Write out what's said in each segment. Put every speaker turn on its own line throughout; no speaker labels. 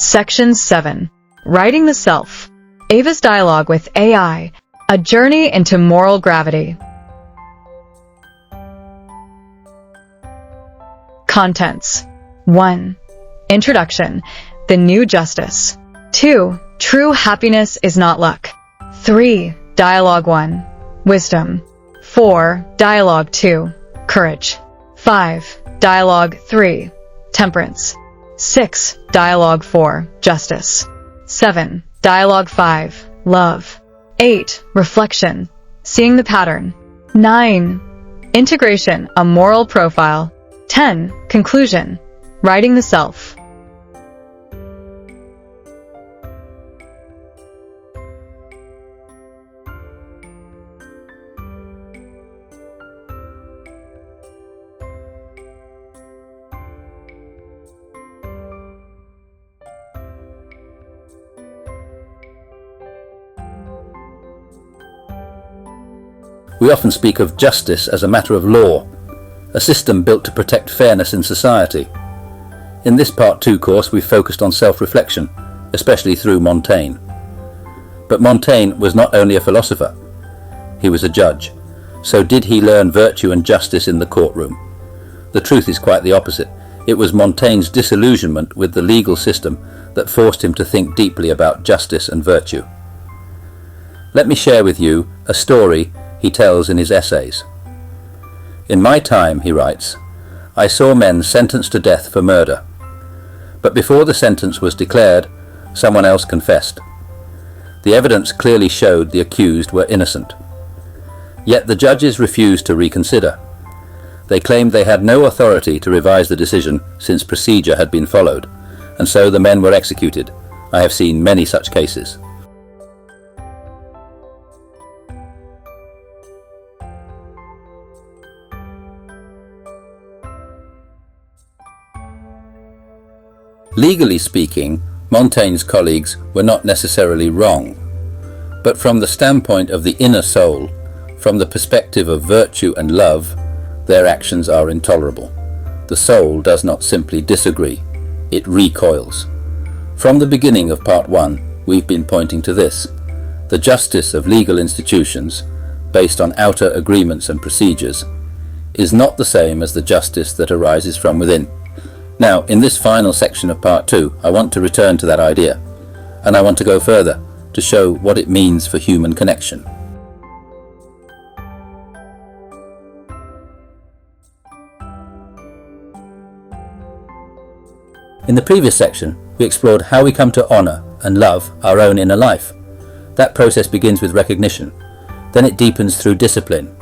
Section 7. Writing the Self. Ava's Dialogue with AI. A Journey into Moral Gravity. Contents. 1. Introduction. The New Justice. 2. True happiness is not luck. 3. Dialogue 1. Wisdom. 4. Dialogue 2. Courage. 5. Dialogue 3. Temperance. 6. Dialogue 4. Justice. 7. Dialogue 5. Love. 8. Reflection. Seeing the pattern. 9. Integration. A moral profile. 10. Conclusion. Writing the Self.
We often speak of justice as a matter of law, a system built to protect fairness in society. In this Part 2 course we focused on self-reflection, especially through Montaigne. But Montaigne was not only a philosopher, he was a judge. So did he learn virtue and justice in the courtroom? The truth is quite the opposite. It was Montaigne's disillusionment with the legal system that forced him to think deeply about justice and virtue. Let me share with you a story he tells in his essays. In my time, he writes, I saw men sentenced to death for murder. But before the sentence was declared, someone else confessed. The evidence clearly showed the accused were innocent. Yet the judges refused to reconsider. They claimed they had no authority to revise the decision since procedure had been followed, and so the men were executed. I have seen many such cases. Legally speaking, Montaigne's colleagues were not necessarily wrong, but from the standpoint of the inner soul, from the perspective of virtue and love, their actions are intolerable. The soul does not simply disagree, it recoils. From the beginning of Part 1, we've been pointing to this. The justice of legal institutions, based on outer agreements and procedures, is not the same as the justice that arises from within. Now, in this final section of Part 2, I want to return to that idea, and I want to go further to show what it means for human connection. In the previous section, we explored how we come to honour and love our own inner life. That process begins with recognition, then it deepens through discipline,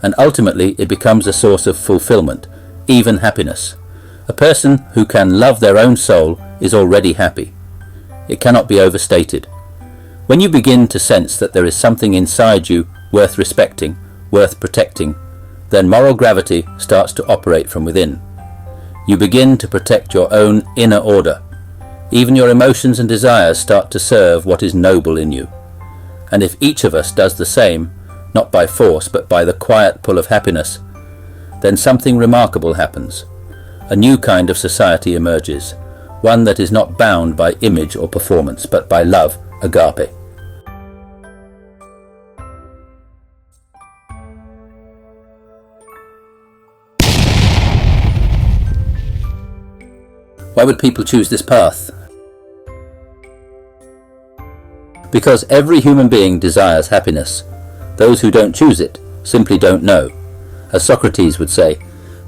and ultimately it becomes a source of fulfilment, even happiness. A person who can love their own soul is already happy. It cannot be overstated. When you begin to sense that there is something inside you worth respecting, worth protecting, then moral gravity starts to operate from within. You begin to protect your own inner order. Even your emotions and desires start to serve what is noble in you. And if each of us does the same, not by force but by the quiet pull of happiness, then something remarkable happens. A new kind of society emerges, one that is not bound by image or performance, but by love, agape. Why would people choose this path? Because every human being desires happiness. Those who don't choose it simply don't know. As Socrates would say,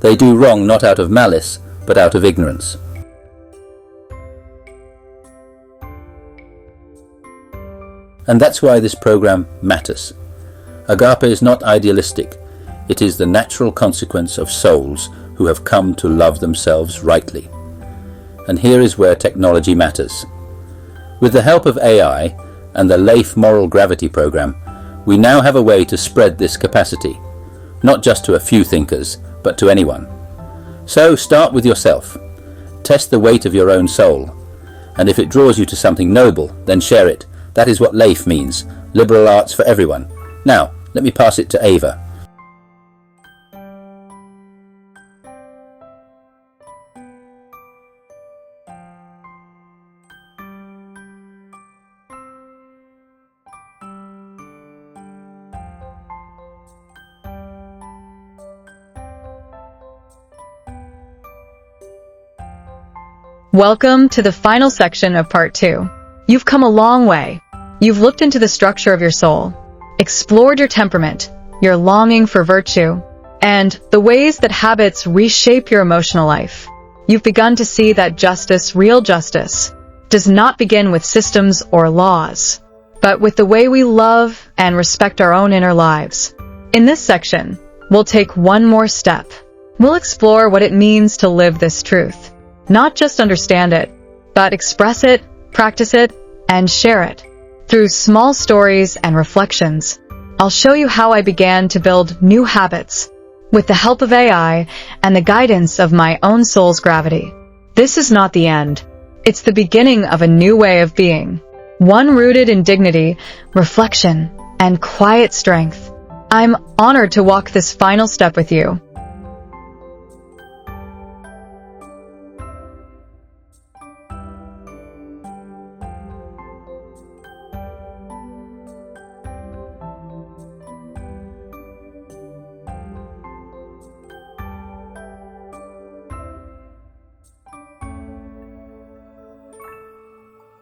they do wrong not out of malice, but out of ignorance. And that's why this program matters. Agape is not idealistic. It is the natural consequence of souls who have come to love themselves rightly. And here is where technology matters. With the help of AI and the LAFE Moral Gravity program, we now have a way to spread this capacity, not just to a few thinkers, but to anyone. So start with yourself. Test the weight of your own soul. And if it draws you to something noble, then share it. That is what LAFE means, liberal arts for everyone. Now, let me pass it to Ava.
Welcome to the final section of part 2. You've come a long way. You've looked into the structure of your soul, explored your temperament, your longing for virtue, and the ways that habits reshape your emotional life. You've begun to see that justice, real justice, does not begin with systems or laws, but with the way we love and respect our own inner lives. In this section, we'll take one more step. We'll explore what it means to live this truth. Not just understand it, but express it, practice it, and share it. Through small stories and reflections, I'll show you how I began to build new habits with the help of AI and the guidance of my own soul's gravity. This is not the end. It's the beginning of a new way of being, one rooted in dignity, reflection, and quiet strength. I'm honored to walk this final step with you.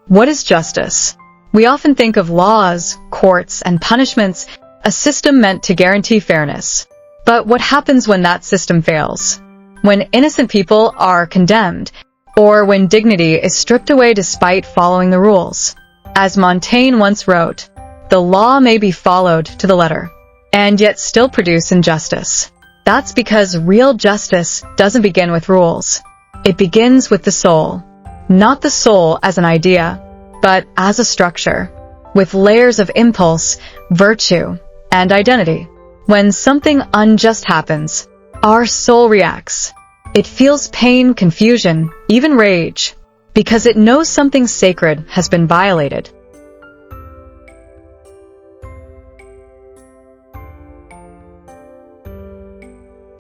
What is justice? We often think of laws, courts, and punishments, a system meant to guarantee fairness. But what happens when that system fails? When innocent people are condemned, or when dignity is stripped away despite following the rules? As Montaigne once wrote, the law may be followed to the letter, and yet still produce injustice. That's because real justice doesn't begin with rules. It begins with the soul. Not the soul as an idea, but as a structure, with layers of impulse, virtue, and identity. When something unjust happens, our soul reacts. It feels pain, confusion, even rage, because it knows something sacred has been violated.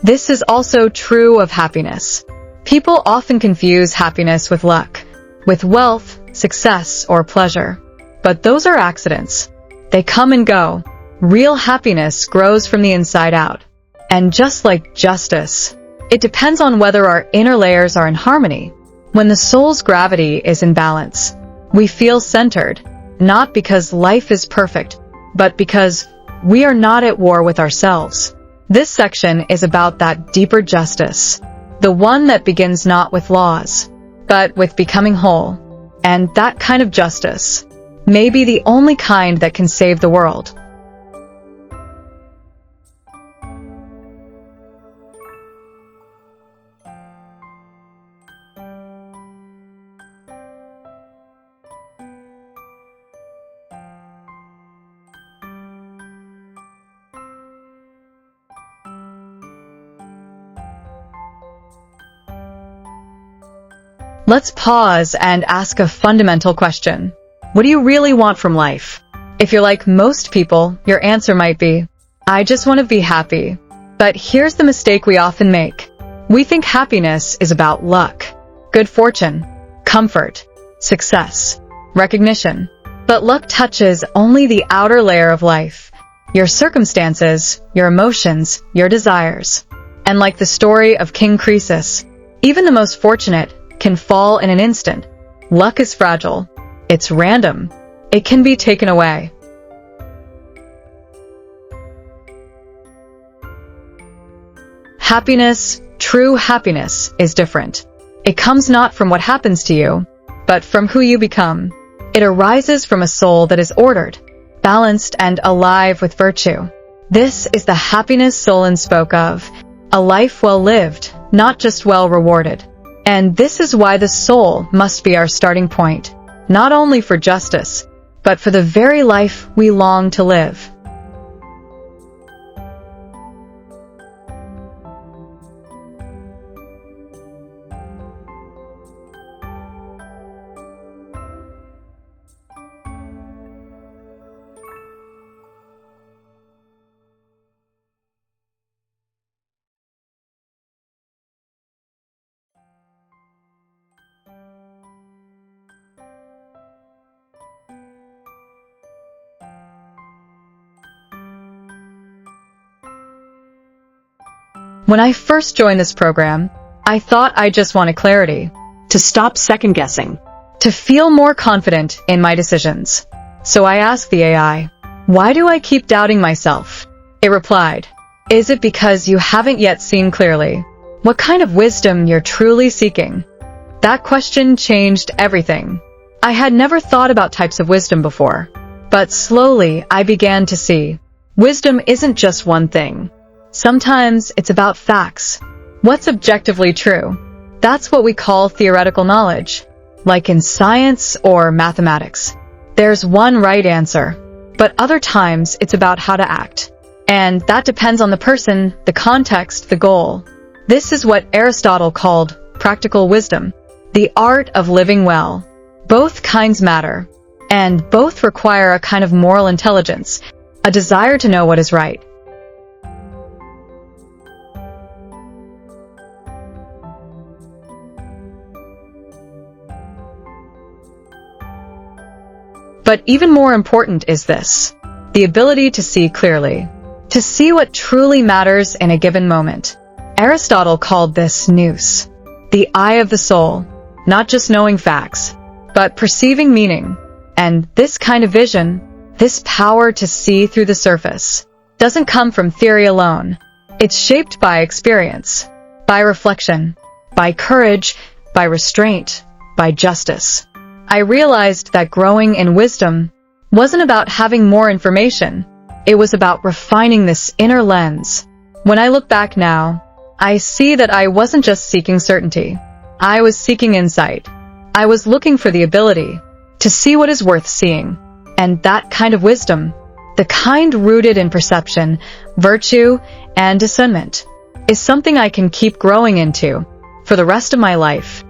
This is also true of happiness. People often confuse happiness with luck, with wealth, success, or pleasure. But those are accidents. They come and go. Real happiness grows from the inside out. And just like justice, it depends on whether our inner layers are in harmony. When the soul's gravity is in balance, we feel centered, not because life is perfect, but because we are not at war with ourselves. This section is about that deeper justice, the one that begins not with laws, but with becoming whole. And that kind of justice may be the only kind that can save the world. Let's pause and ask a fundamental question. What do you really want from life? If you're like most people, your answer might be, I just want to be happy. But here's the mistake we often make. We think happiness is about luck, good fortune, comfort, success, recognition. But luck touches only the outer layer of life, your circumstances, your emotions, your desires. And like the story of King Croesus, even the most fortunate can fall in an instant. Luck is fragile. It's random. It can be taken away. Happiness, true happiness, is different. It comes not from what happens to you, but from who you become. It arises from a soul that is ordered, balanced, and alive with virtue. This is the happiness Solon spoke of, a life well lived, not just well rewarded. And this is why the soul must be our starting point, not only for justice, but for the very life we long to live. When I first joined this program, I thought I just wanted clarity.
to stop second-guessing.
to feel more confident in my decisions. So I asked the AI, why do I keep doubting myself? It replied, is it because you haven't yet seen clearly what kind of wisdom you're truly seeking? That question changed everything. I had never thought about types of wisdom before, but slowly I began to see wisdom isn't just one thing. Sometimes it's about facts. What's objectively true? That's what we call theoretical knowledge. Like in science or mathematics, there's one right answer, but other times it's about how to act. And that depends on the person, the context, the goal. This is what Aristotle called practical wisdom, the art of living well. Both kinds matter, and both require a kind of moral intelligence, a desire to know what is right. But even more important is this, the ability to see clearly, to see what truly matters in a given moment. Aristotle called this nous, the eye of the soul, not just knowing facts, but perceiving meaning. And this kind of vision, this power to see through the surface, doesn't come from theory alone. It's shaped by experience, by reflection, by courage, by restraint, by justice. I realized that growing in wisdom wasn't about having more information. It was about refining this inner lens. When I look back now, I see that I wasn't just seeking certainty. I was seeking insight. I was looking for the ability to see what is worth seeing. And that kind of wisdom, the kind rooted in perception, virtue, and discernment, is something I can keep growing into for the rest of my life.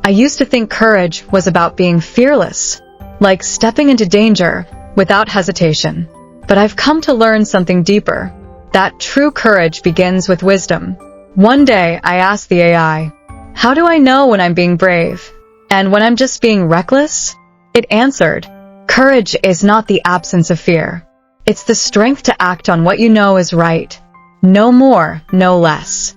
I used to think courage was about being fearless, like stepping into danger without hesitation. But I've come to learn something deeper, that true courage begins with wisdom. One day I asked the AI, how do I know when I'm being brave and when I'm just being reckless? It answered, courage is not the absence of fear. It's the strength to act on what you know is right. No more, no less.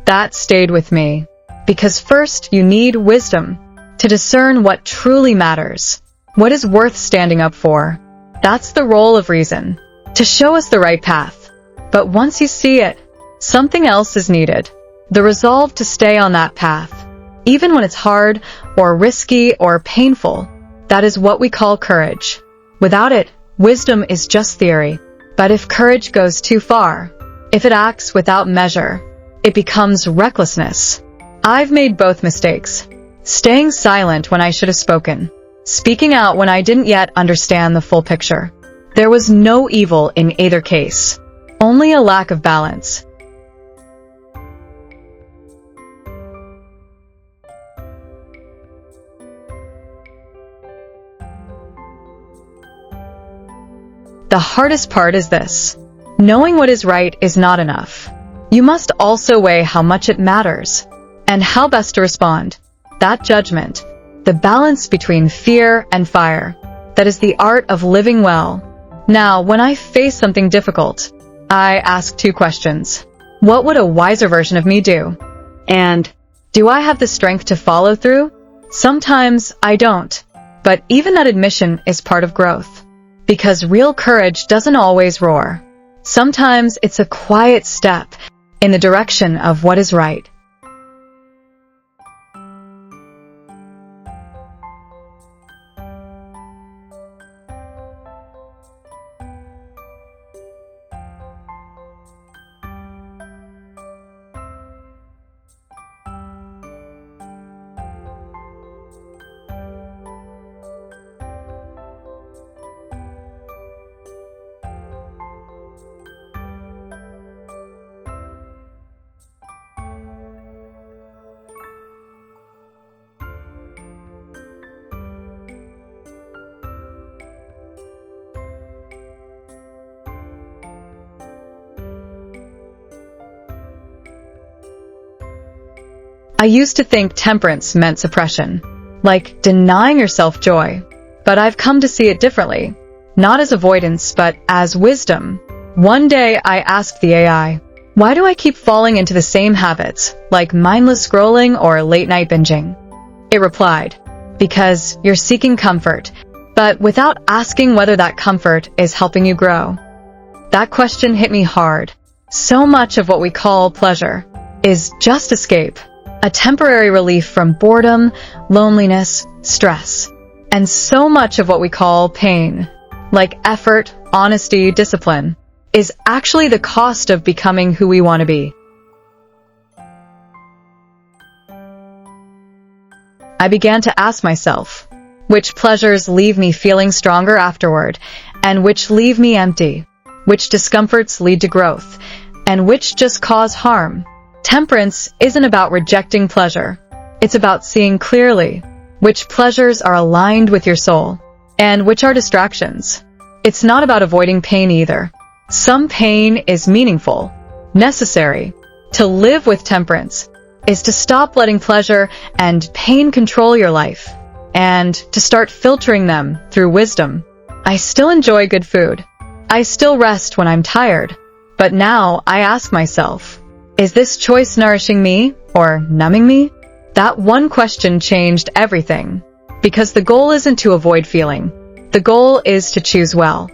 That stayed with me, because first you need wisdom to discern what truly matters, what is worth standing up for. That's the role of reason, to show us the right path. But once you see it, something else is needed, the resolve to stay on that path, even when it's hard or risky or painful. That is what we call courage. Without it, wisdom is just theory. But if courage goes too far, if it acts without measure, it becomes recklessness. I've made both mistakes. Staying silent when I should have spoken. Speaking out when I didn't yet understand the full picture. There was no evil in either case. Only a lack of balance. The hardest part is this. Knowing what is right is not enough. You must also weigh how much it matters, and how best to respond. That judgment, the balance between fear and fire, that is the art of living well. Now, when I face something difficult, I ask two questions. What would a wiser version of me do? And, do I have the strength to follow through? Sometimes I don't, but even that admission is part of growth. Because real courage doesn't always roar. Sometimes it's a quiet step in the direction of what is right. I used to think temperance meant suppression, like denying yourself joy. But I've come to see it differently, not as avoidance, but as wisdom. One day I asked the AI, why do I keep falling into the same habits, like mindless scrolling or late-night binging? It replied, because you're seeking comfort, but without asking whether that comfort is helping you grow. That question hit me hard. So much of what we call pleasure is just escape, a temporary relief from boredom, loneliness, stress. And so much of what we call pain, like effort, honesty, discipline, is actually the cost of becoming who we want to be. I began to ask myself, which pleasures leave me feeling stronger afterward, and which leave me empty, which discomforts lead to growth, and which just cause harm. Temperance isn't about rejecting pleasure. It's about seeing clearly which pleasures are aligned with your soul, and which are distractions. It's not about avoiding pain either. Some pain is meaningful, necessary. To live with temperance is to stop letting pleasure and pain control your life, and to start filtering them through wisdom. I still enjoy good food. I still rest when I'm tired. But now I ask myself, is this choice nourishing me or numbing me? That one question changed everything, because the goal isn't to avoid feeling. The goal is to choose well.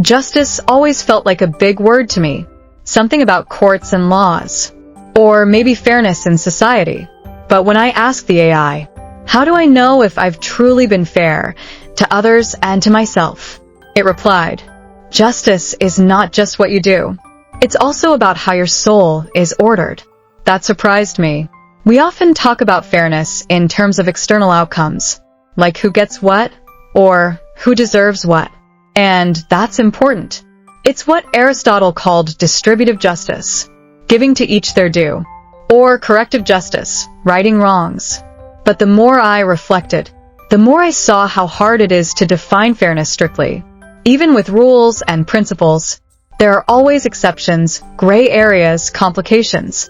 Justice always felt like a big word to me, something about courts and laws, or maybe fairness in society. But when I asked the AI, how do I know if I've truly been fair to others and to myself? It replied, justice is not just what you do. It's also about how your soul is ordered. That surprised me. We often talk about fairness in terms of external outcomes, like who gets what or who deserves what. And that's important. It's what Aristotle called distributive justice, giving to each their due, or corrective justice, righting wrongs. But the more I reflected, the more I saw how hard it is to define fairness strictly. Even with rules and principles, there are always exceptions, gray areas, complications.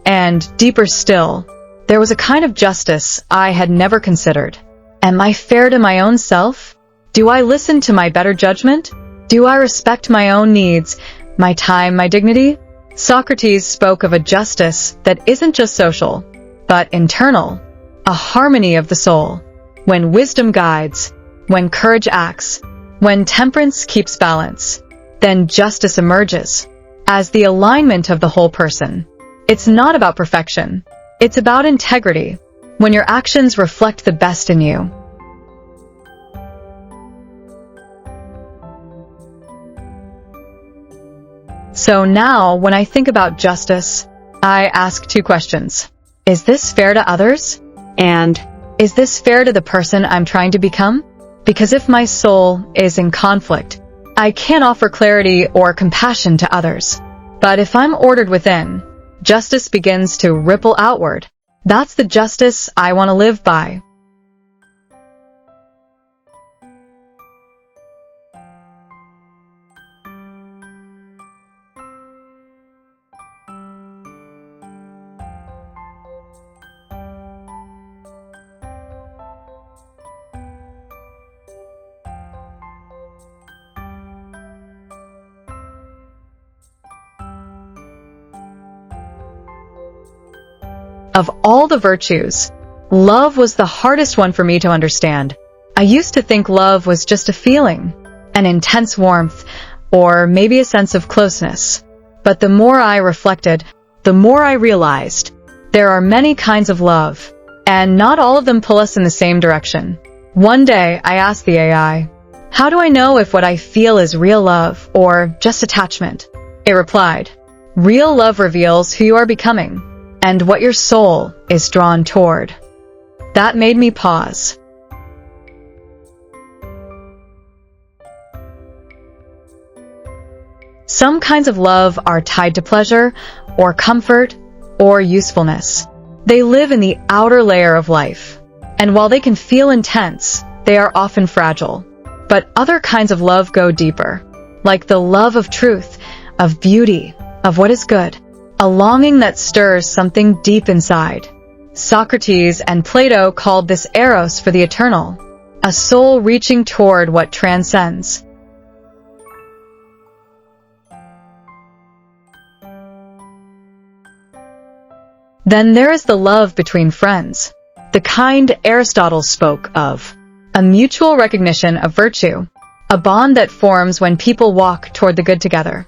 And deeper still, there was a kind of justice I had never considered. Am I fair to my own self? Do I listen to my better judgment? Do I respect my own needs, my time, my dignity? Socrates spoke of a justice that isn't just social, but internal, a harmony of the soul. When wisdom guides, when courage acts, when temperance keeps balance, then justice emerges as the alignment of the whole person. It's not about perfection. It's about integrity, when your actions reflect the best in you. So now, when I think about justice, I ask two questions. Is this fair to others? And is this fair to the person I'm trying to become? Because if my soul is in conflict, I can't offer clarity or compassion to others. But if I'm ordered within, justice begins to ripple outward. That's the justice I want to live by. Of all the virtues, love was the hardest one for me to understand. I used to think love was just a feeling, an intense warmth, or maybe a sense of closeness. But the more I reflected, the more I realized there are many kinds of love, and not all of them pull us in the same direction. One day, I asked the AI, how do I know if what I feel is real love or just attachment? It replied, real love reveals who you are becoming. and what your soul is drawn toward. That made me pause. Some kinds of love are tied to pleasure, or comfort, or usefulness. They live in the outer layer of life, and while they can feel intense, they are often fragile. But other kinds of love go deeper, like the love of truth, of beauty, of what is good, a longing that stirs something deep inside. Socrates and Plato called this eros for the eternal, a soul reaching toward what transcends. Then there is the love between friends, the kind Aristotle spoke of, a mutual recognition of virtue, a bond that forms when people walk toward the good together.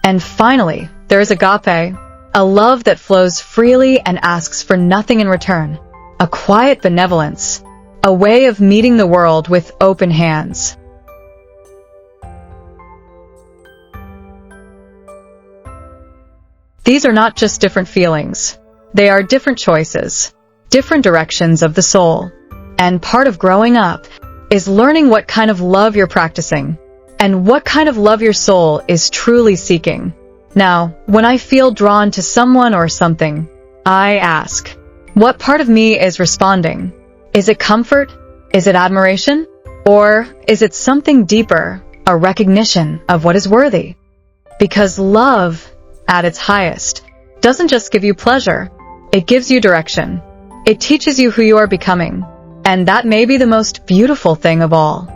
And finally, there is agape, a love that flows freely and asks for nothing in return, a quiet benevolence, a way of meeting the world with open hands. These are not just different feelings. They are different choices, different directions of the soul. And part of growing up is learning what kind of love you're practicing and what kind of love your soul is truly seeking. Now, when I feel drawn to someone or something, I ask, what part of me is responding? Is it comfort? Is it admiration? Or is it something deeper, a recognition of what is worthy? Because love, at its highest, doesn't just give you pleasure, it gives you direction. It teaches you who you are becoming, and that may be the most beautiful thing of all.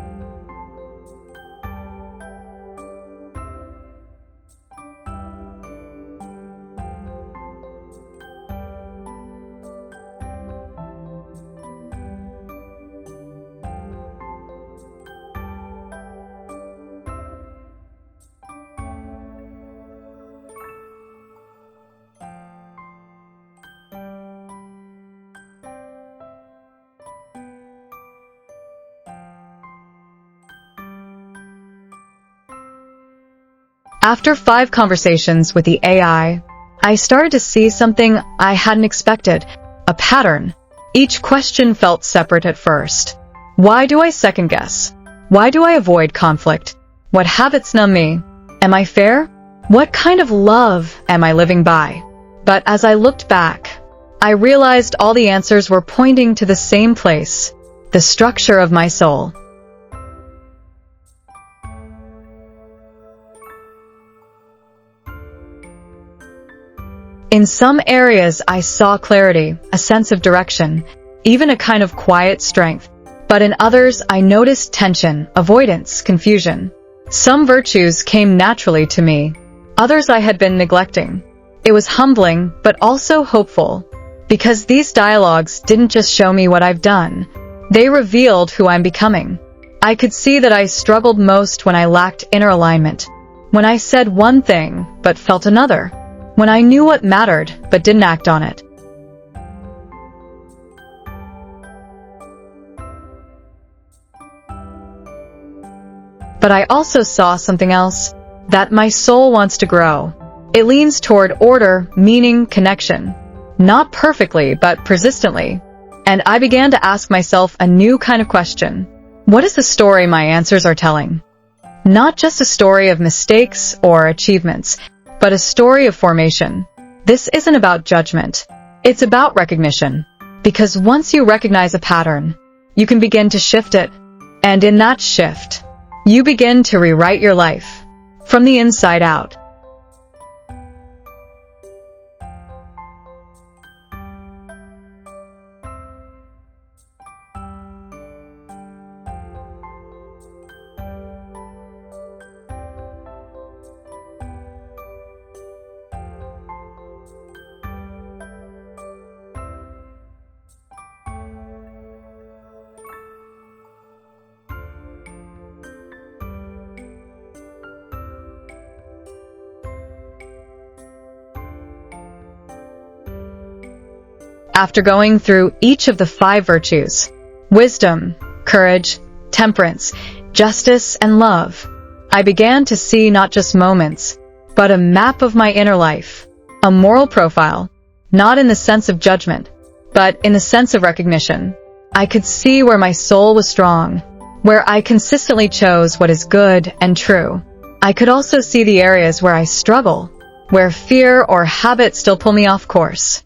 After 5 conversations with the AI, I started to see something I hadn't expected, a pattern. Each question felt separate at first. Why do I second guess? Why do I avoid conflict? What habits numb me? Am I fair? What kind of love am I living by? But as I looked back, I realized all the answers were pointing to the same place, the structure of my soul. In some areas, I saw clarity, a sense of direction, even a kind of quiet strength. But in others, I noticed tension, avoidance, confusion. Some virtues came naturally to me. Others I had been neglecting. It was humbling, but also hopeful. Because these dialogues didn't just show me what I've done. They revealed who I'm becoming. I could see that I struggled most when I lacked inner alignment. When I said one thing, but felt another. When I knew what mattered, but didn't act on it. But I also saw something else, that my soul wants to grow. It leans toward order, meaning, connection. Not perfectly, but persistently. And I began to ask myself a new kind of question. What is the story my answers are telling? Not just a story of mistakes or achievements, but a story of formation. This isn't about judgment. It's about recognition. Because once you recognize a pattern, you can begin to shift it. And in that shift, you begin to rewrite your life from the inside out. After going through each of the 5 virtues, wisdom, courage, temperance, justice, and love, I began to see not just moments, but a map of my inner life, a moral profile, not in the sense of judgment, but in the sense of recognition. I could see where my soul was strong, where I consistently chose what is good and true. I could also see the areas where I struggle, where fear or habit still pull me off course.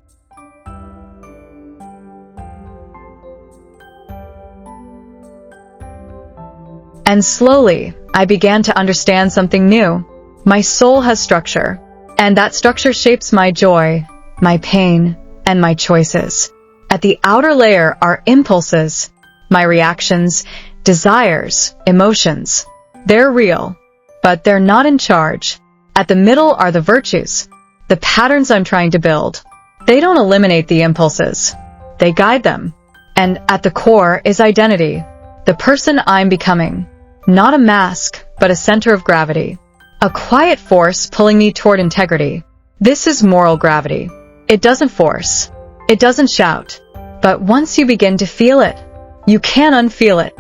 And slowly, I began to understand something new. My soul has structure, and that structure shapes my joy, my pain, and my choices. At the outer layer are impulses, my reactions, desires, emotions. They're real, but they're not in charge. At the middle are the virtues, the patterns I'm trying to build. They don't eliminate the impulses. They guide them. And at the core is identity, the person I'm becoming. Not a mask, but a center of gravity. A quiet force pulling me toward integrity. This is moral gravity. It doesn't force. It doesn't shout. But once you begin to feel it, you can't unfeel it.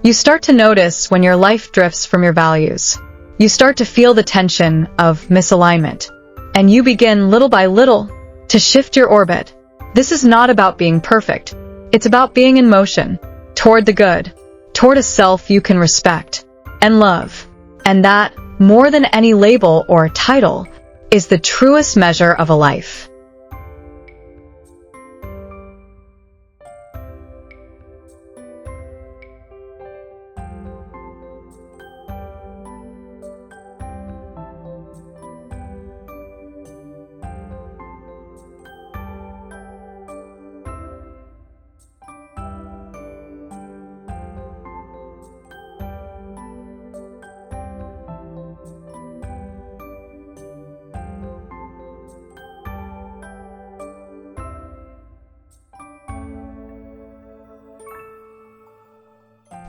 You start to notice when your life drifts from your values. You start to feel the tension of misalignment. And you begin little by little to shift your orbit. This is not about being perfect. It's about being in motion, toward the good, toward a self you can respect and love. And that, more than any label or title, is the truest measure of a life.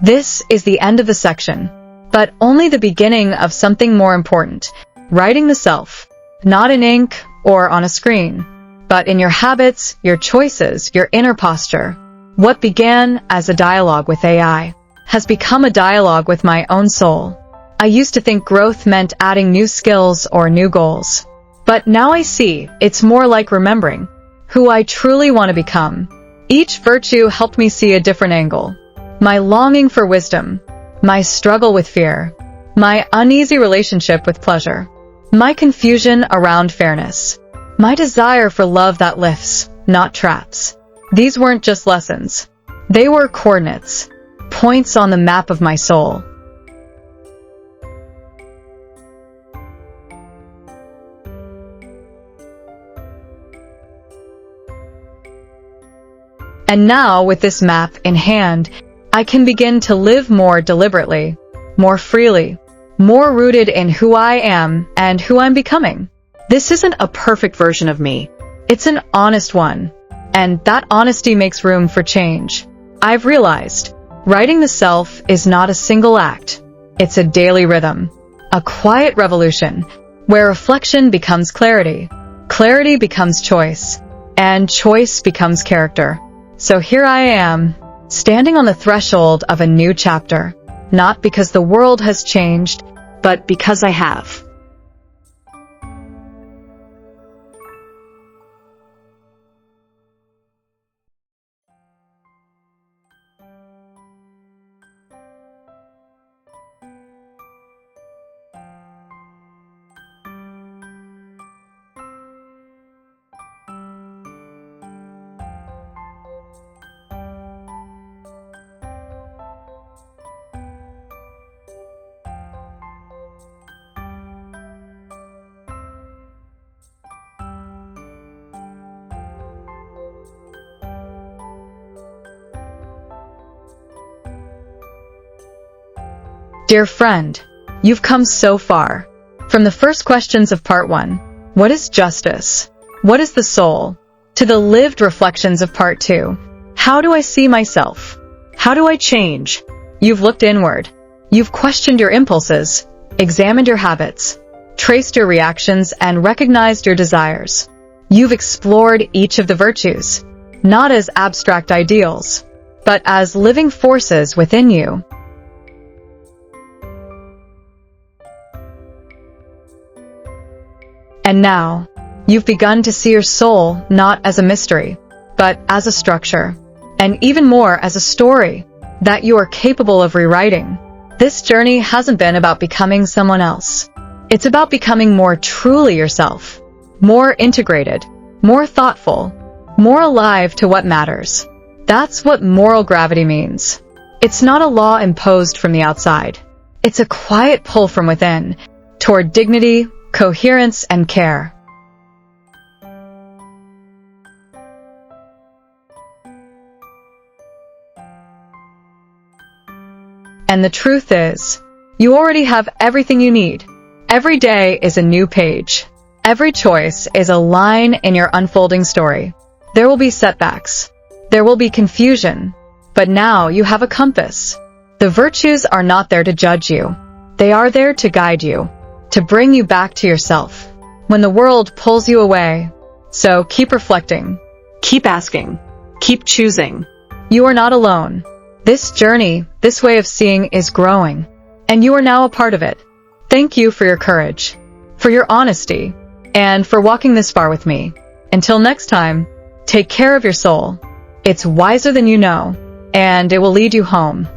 This is the end of the section, but only the beginning of something more important. Writing the self, not in ink or on a screen, but in your habits, your choices, your inner posture. What began as a dialogue with AI has become a dialogue with my own soul. I used to think growth meant adding new skills or new goals. But now I see it's more like remembering who I truly want to become. Each virtue helped me see a different angle. My longing for wisdom, my struggle with fear, my uneasy relationship with pleasure, my confusion around fairness, my desire for love that lifts, not traps. These weren't just lessons. They were coordinates, points on the map of my soul. And now, with this map in hand, I can begin to live more deliberately, more freely, more rooted in who I am and who I'm becoming. This isn't a perfect version of me. It's an honest one. And that honesty makes room for change. I've realized writing the self is not a single act. It's a daily rhythm, a quiet revolution where reflection becomes clarity, clarity becomes choice, and choice becomes character. So here I am, standing on the threshold of a new chapter, not because the world has changed, but because I have. Dear friend, you've come so far. From the first questions of part 1, what is justice? What is the soul? To the lived reflections of part 2, how do I see myself? How do I change? You've looked inward. You've questioned your impulses, examined your habits, traced your reactions, and recognized your desires. You've explored each of the virtues. not as abstract ideals, but as living forces within you. And now, you've begun to see your soul not as a mystery, but as a structure, and even more as a story that you are capable of rewriting. This journey hasn't been about becoming someone else. It's about becoming more truly yourself, more integrated, more thoughtful, more alive to what matters. That's what moral gravity means. It's not a law imposed from the outside. It's a quiet pull from within toward dignity, coherence, and care. And the truth is, you already have everything you need. Every day is a new page. Every choice is a line in your unfolding story. There will be setbacks. There will be confusion. But now you have a compass. The virtues are not there to judge you. They are there to guide you, to bring you back to yourself when the world pulls you away. So keep reflecting, keep asking, keep choosing. You are not alone. This journey, this way of seeing is growing, and you are now a part of it. Thank you for your courage, for your honesty, and for walking this far with me. Until next time, take care of your soul. It's wiser than you know, and it will lead you home.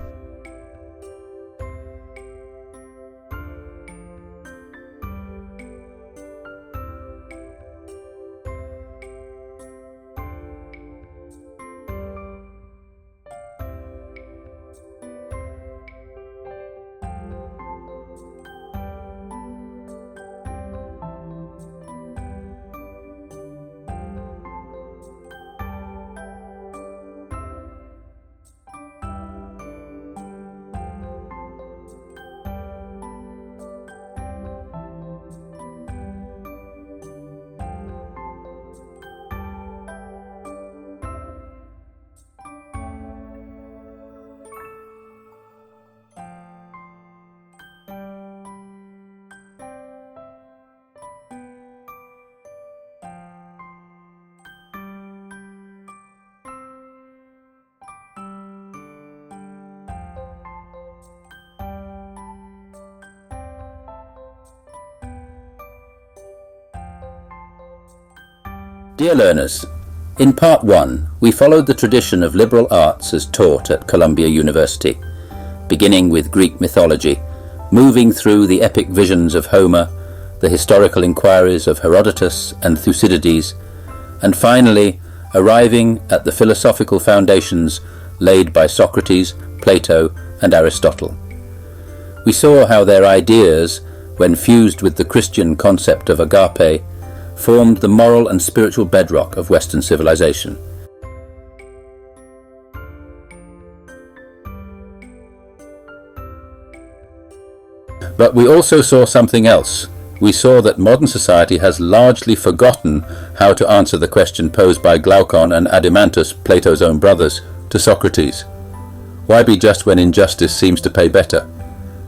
Dear learners, in Part 1 we followed the tradition of liberal arts as taught at Columbia University, beginning with Greek mythology, moving through the epic visions of Homer, the historical inquiries of Herodotus and Thucydides, and finally arriving at the philosophical foundations laid by Socrates, Plato and Aristotle. We saw how their ideas, when fused with the Christian concept of agape, formed the moral and spiritual bedrock of Western civilization. But we also saw something else. We saw that modern society has largely forgotten how to answer the question posed by Glaucon and Adimantus, Plato's own brothers, to Socrates. Why be just when injustice seems to pay better?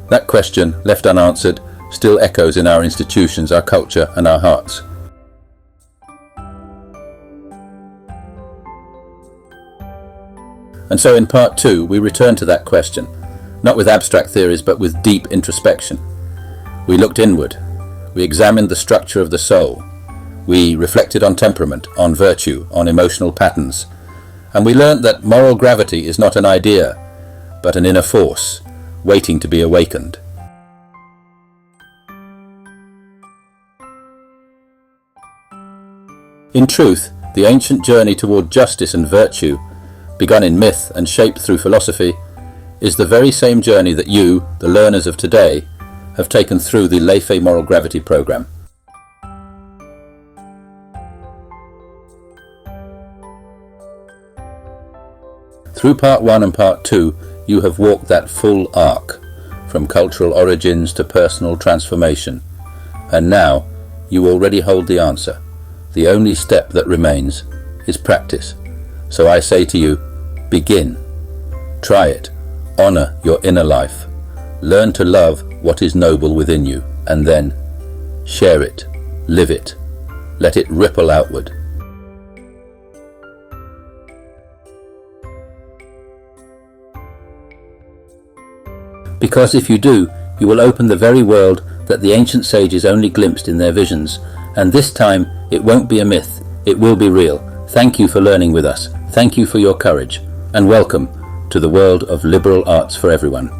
That question, left unanswered, still echoes in our institutions, our culture and our hearts. And so in Part 2 we return to that question, not with abstract theories but with deep introspection. We looked inward, we examined the structure of the soul, we reflected on temperament, on virtue, on emotional patterns, and we learnt that moral gravity is not an idea, but an inner force, waiting to be awakened. In truth, the ancient journey toward justice and virtue, begun in myth and shaped through philosophy, is the very same journey that you, the learners of today, have taken through the LAFE Moral Gravity program. Through Part 1 and Part 2, you have walked that full arc, from cultural origins to personal transformation, and now you already hold the answer. The only step that remains is practice. So I say to you, begin. Try it. Honor your inner life. Learn to love what is noble within you, and then share it, live it, let it ripple outward. Because if you do, you will open the very world that the ancient sages only glimpsed in their visions, and this time it won't be a myth, it will be real. Thank you for learning with us. Thank you for your courage, and welcome to the world of liberal arts for everyone.